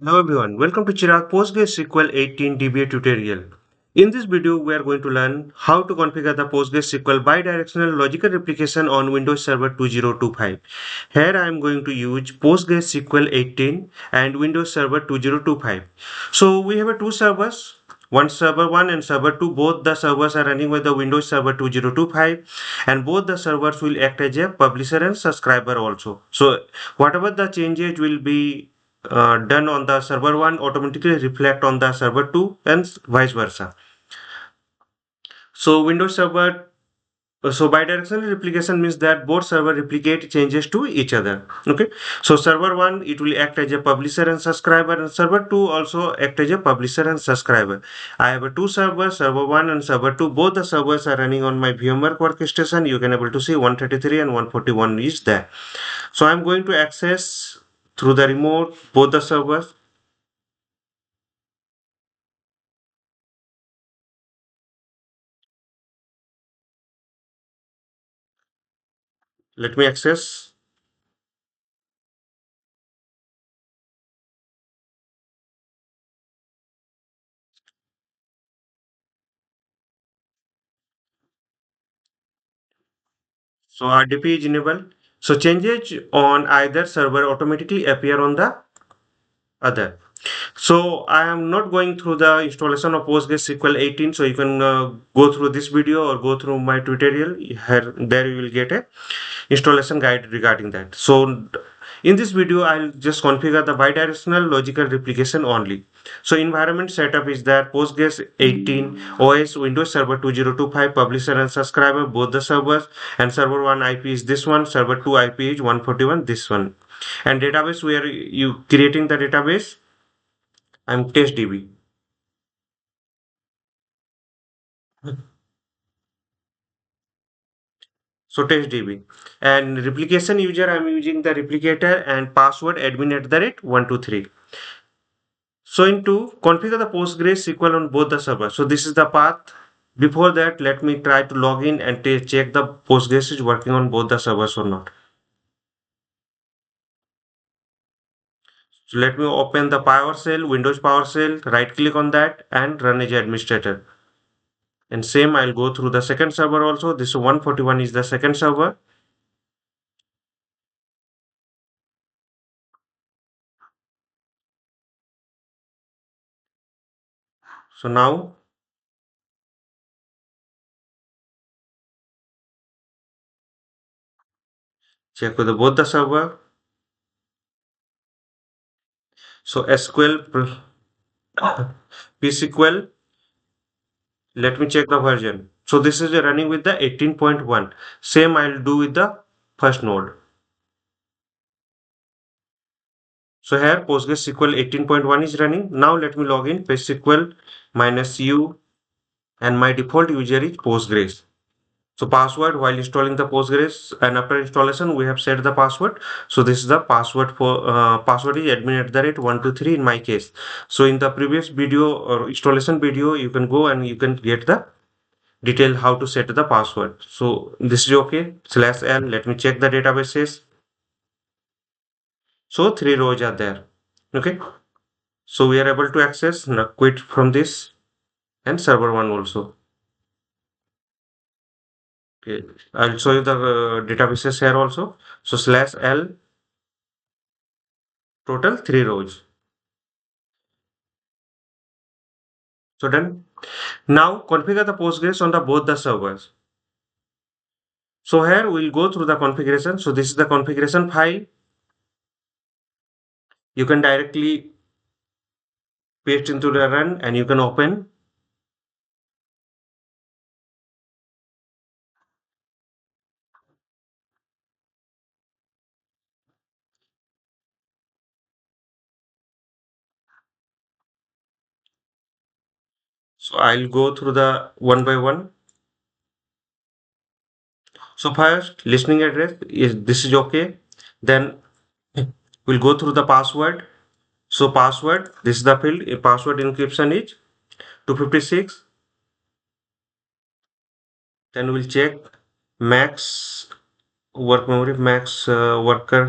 Hello everyone, welcome to Chirag PostgreSQL 18 DBA tutorial. In this video, we are going to learn how to configure the PostgreSQL bidirectional logical replication on Windows Server 2025. Here I am going to use PostgreSQL 18 and Windows Server 2025. So we have two servers, one server 1 and server 2. Both the servers are running with the Windows Server 2025 and both the servers will act as a publisher and subscriber also. So whatever the changes will be done on the server 1 automatically reflect on the server 2 and vice versa. So Windows Server so bidirectional replication means that both server replicate changes to each other. Okay, so server 1 it will act as a publisher and subscriber, and server 2 also act as a publisher and subscriber. I have two servers, server 1 and server 2. Both the servers are running on my VMware workstation. You can able to see 133 and 141 is there. So I'm going to access through the remote both the servers. Let me access. So RDP is enabled. So changes on either server automatically appear on the other. So I am not going through the installation of PostgreSQL 18. So you can go through this video or go through my tutorial. Here, there you will get a installation guide regarding that. So in this video, I'll just configure the bidirectional logical replication only. So environment setup is that Postgres 18 OS Windows Server 2025 publisher and subscriber both the servers, and server 1 IP is this one, server 2 IP is 141 this one, and database where you creating the database, I'm testdb. So testdb, and replication user I'm using the replicator and password admin at the rate 123. So into configure the PostgreSQL on both the servers. So this is the path. Before that, let me try to log in and check the Postgres is working on both the servers or not. So let me open the PowerShell, Windows PowerShell, right click on that and run as administrator. And same, I'll go through the second server also. This 141 is the second server. So now check with both the server. So SQL, PSQL, let me check the version. So this is running with the 18.1. Same I'll do with the first node. So here PostgreSQL 18.1 is running. Now let me log in PostgreSQL -u and my default user is Postgres. So password while installing the Postgres, and after installation we have set the password. So this is the password for password is admin at the rate 123 in my case. So in the previous video or installation video you can go and you can get the detail how to set the password. So this is okay. /l, let me check the databases. So three rows are there. Okay. So we are able to access. Now quit from this and server one also. Okay. I'll show you the databases here also. So /l, total three rows. So done. Now configure the Postgres on the both the servers. So here we'll go through the configuration. So this is the configuration file. You can directly paste into the run and you can open. So I'll go through the one by one. So first listening address is this is okay. Then we'll go through the password. So password, this is the field. A password encryption is 256. Then we'll check max work memory, max worker.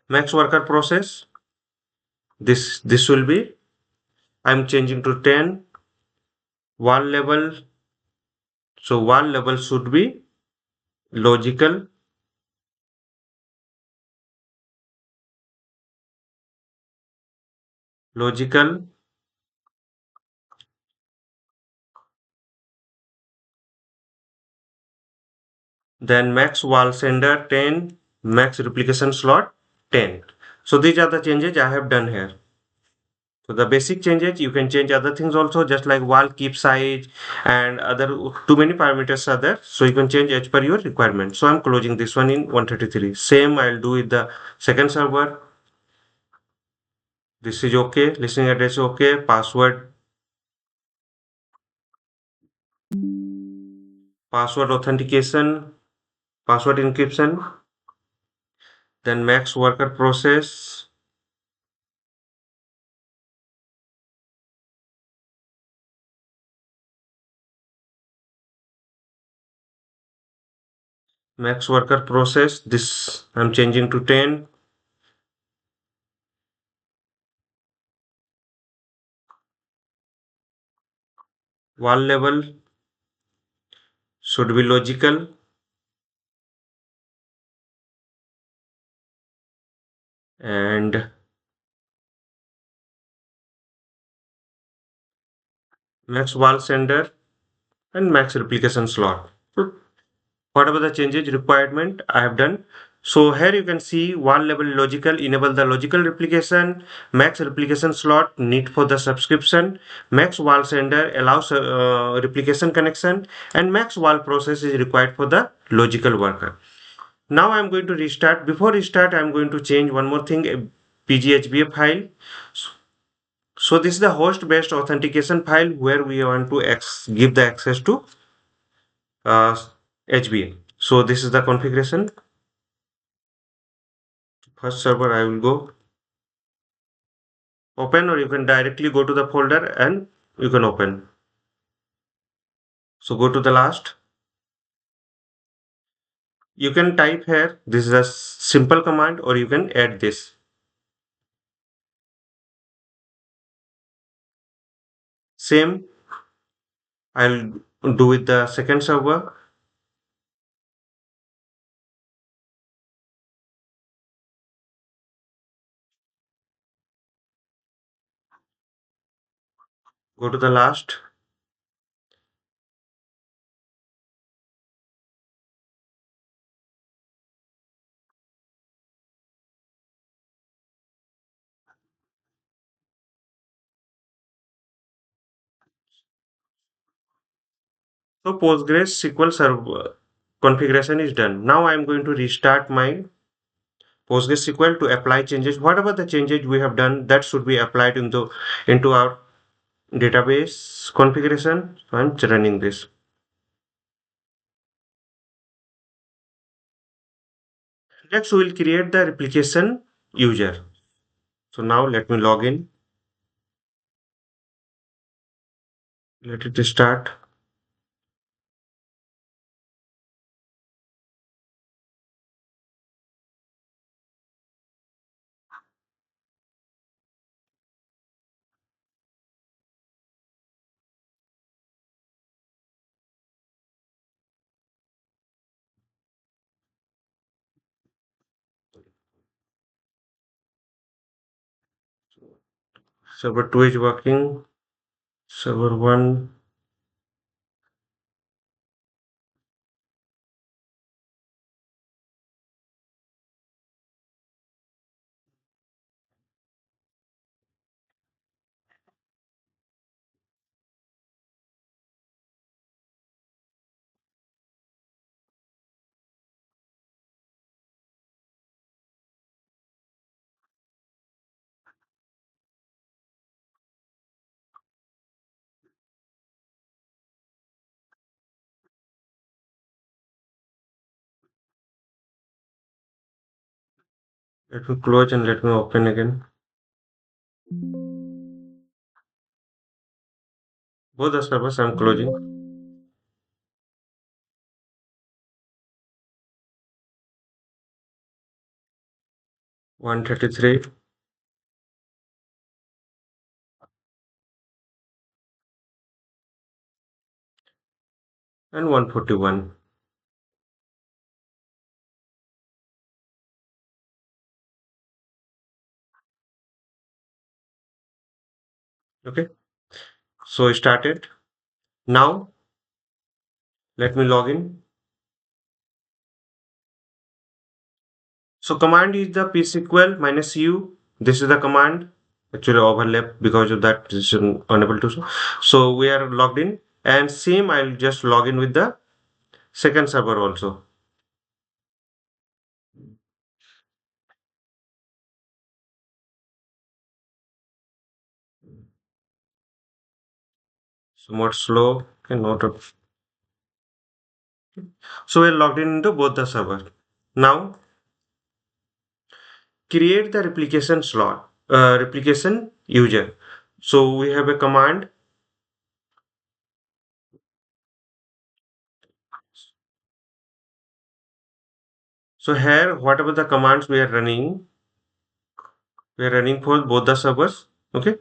Max worker process, this will be, I'm changing to 10. Wall level, so wall level should be logical, logical. Then max wall sender 10, max replication slot 10. So these are the changes I have done here. So the basic changes, you can change other things also, just like wall keep size and other too many parameters are there. So you can change as per your requirement. So I'm closing this one in 133. Same I'll do with the second server. This is okay. Listening address is okay. Password authentication, password encryption. Then max worker process, max worker process. This I'm changing to 10. Wall level should be logical, and max wall sender and max replication slot. So whatever the changes requirement I have done. So here you can see wall level logical, enable the logical replication, max replication slot need for the subscription, max wall sender allows replication connection, and max wall process is required for the logical worker. Now I'm going to restart. Before restart, I'm going to change one more thing, a pghba file. So this is the host based authentication file where we want to give the access to uh, HBA. So this is the configuration. First server I will go open, or you can directly go to the folder and you can open. So go to the last. You can type here, this is a simple command, or you can add this. Same I'll do with the second server. Go to the last. So PostgreSQL server configuration is done. Now I'm going to restart my PostgreSQL to apply changes. Whatever the changes we have done, that should be applied into our database configuration. So I'm running this. Next, we will create the replication user. So now let me log in. Let it start. Server 2 is working. Server 1. Let me close and let me open again. Both the servers I'm closing. 133 and 141. Okay, so it started. Now let me log in. So command is the psql minus u. This is the command. Actually overlap because of that this is unable to show. So we are logged in and same I'll just log in with the second server also. Somewhat slow and not so we're logged in into both the server. Now create the replication slot, replication user. So we have a command. So here, whatever the commands we are running for both the servers. Okay.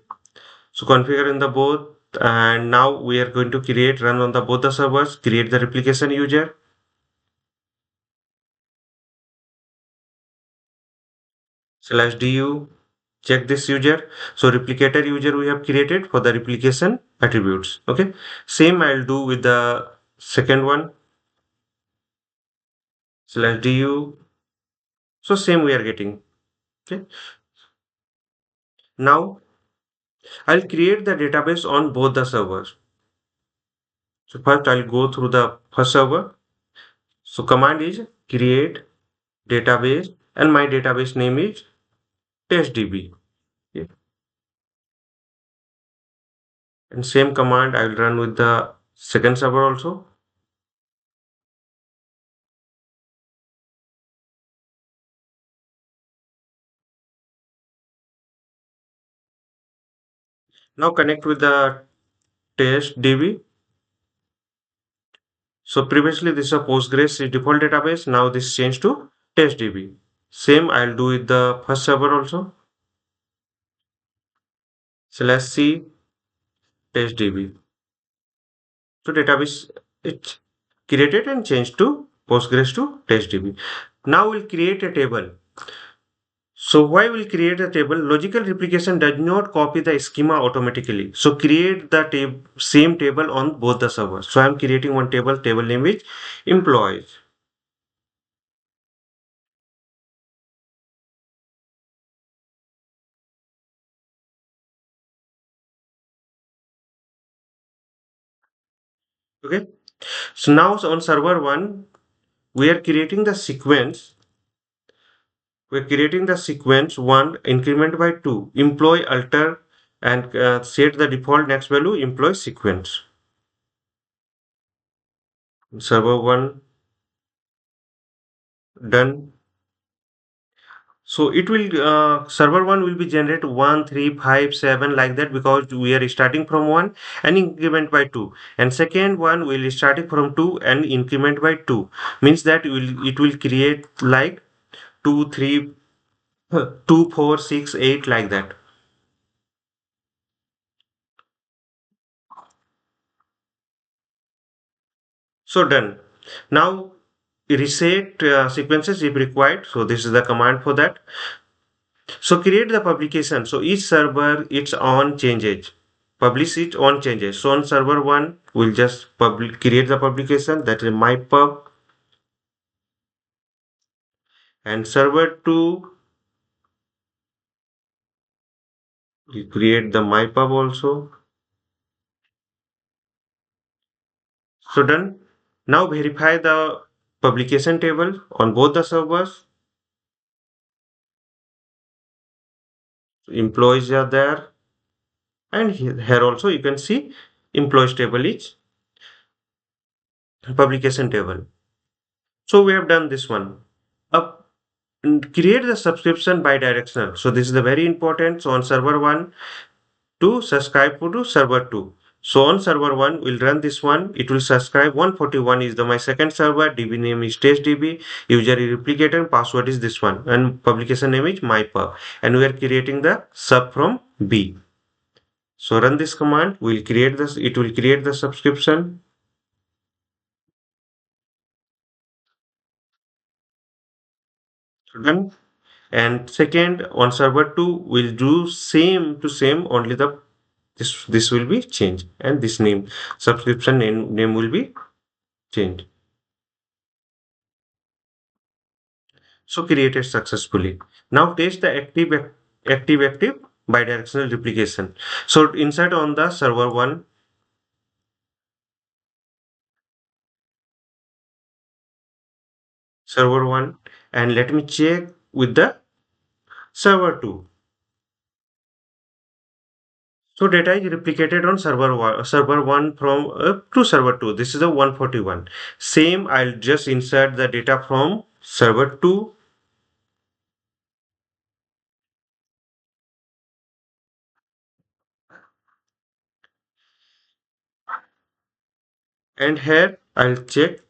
So configure in the both, and now we are going to create run on the both the servers. Create the replication user slash du. Check this user. So replicator user we have created for the replication attributes. Okay. Same I'll do with the second one slash du. So same we are getting. Okay. Now I'll create the database on both the servers. So first I'll go through the first server. So command is create database and my database name is testdb. Okay. And same command I will run with the second server also. Now connect with the testdb. So previously this is a Postgres default database. Now this changed to testdb. Same I'll do with the first server also. Slash c testdb. So database it created and changed to Postgres to testdb. Now we'll create a table. So why we'll create a table? Logical replication does not copy the schema automatically. So create the same table on both the servers. So I'm creating one table. Table name is employees. Okay. So now on server one, we are creating the sequence. We're creating the sequence one increment by two. Employee alter and set the default next value employee sequence. Server one done. So it will server one will be generate 1, 3, 5, 7 like that because we are starting from 1 and increment by 2. And second one will starting from 2 and increment by 2. Means that it will create like 2, 3, 2, 4, 6, 8 like that. So done. Now reset sequences if required. So this is the command for that. So create the publication. So each server its own changes. Publish its own changes. So on server one, we'll just create the publication that is my pub, and server two, we create the my pub also. So done. Now verify the publication table on both the servers. Employees are there, and here also you can see employees table is publication table. So we have done this one. Up create the subscription bidirectional. So this is the very important. So on server one to subscribe to server two. So on server 1, we'll run this one. It will subscribe 141 is the my second server. DB name is testdb. User is replicator. Password is this one. And publication name is mypub. And we are creating the sub from B. So run this command. We'll create this. It will create the subscription. Done. And second on server 2, we'll do same to same. Only the this will be changed. And this name subscription name will be changed. So created successfully. Now test the active bidirectional replication. So inside on the server one, and let me check with the server two. So data is replicated on server one from to server two. This is a 141. Same, I'll just insert the data from server two, and here I'll check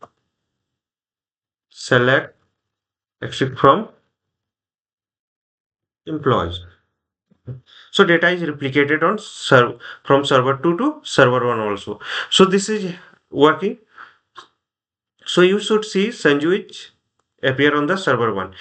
select extract from employees. So data is replicated on from server 2 to server 1 also. So this is working. So you should see Sanjuich appear on the server 1.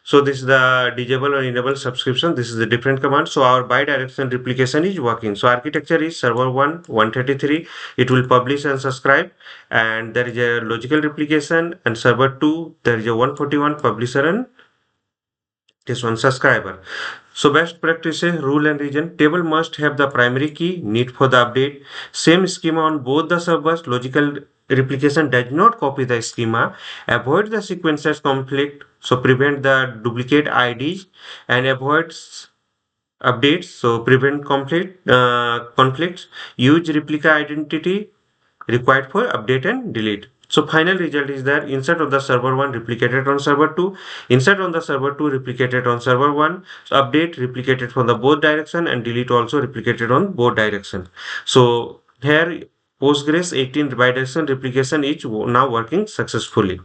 So this is the disable or enable subscription. This is a different command. So our bidirectional replication is working. So architecture is server 1 133. It will publish and subscribe, and there is a logical replication, and server 2 there is a 141 publisher and this one subscriber. So best practices, rule and region. Table must have the primary key, need for the update. Same schema on both the servers. Logical replication does not copy the schema. Avoid the sequences conflict. So prevent the duplicate IDs and avoids updates. So prevent conflicts. Use replica identity required for update and delete. So final result is that insert of the server 1 replicated on server 2, insert on the server 2 replicated on server 1, so update replicated from the both direction, and delete also replicated on both direction. So here Postgres 18 bidirectional replication is now working successfully.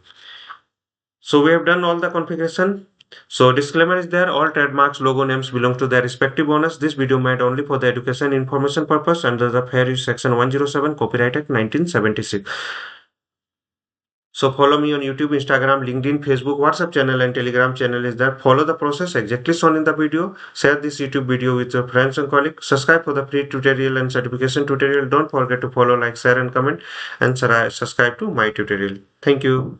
So we have done all the configuration. So disclaimer is there, all trademarks, logo names belong to their respective owners. This video made only for the education information purpose under the Fair Use Section 107 Copyright Act 1976. So follow me on YouTube, Instagram, LinkedIn, Facebook, WhatsApp channel and Telegram channel is there. Follow the process exactly shown in the video. Share this YouTube video with your friends and colleagues. Subscribe for the free tutorial and certification tutorial. Don't forget to follow, like, share and comment, and subscribe to my tutorial. Thank you.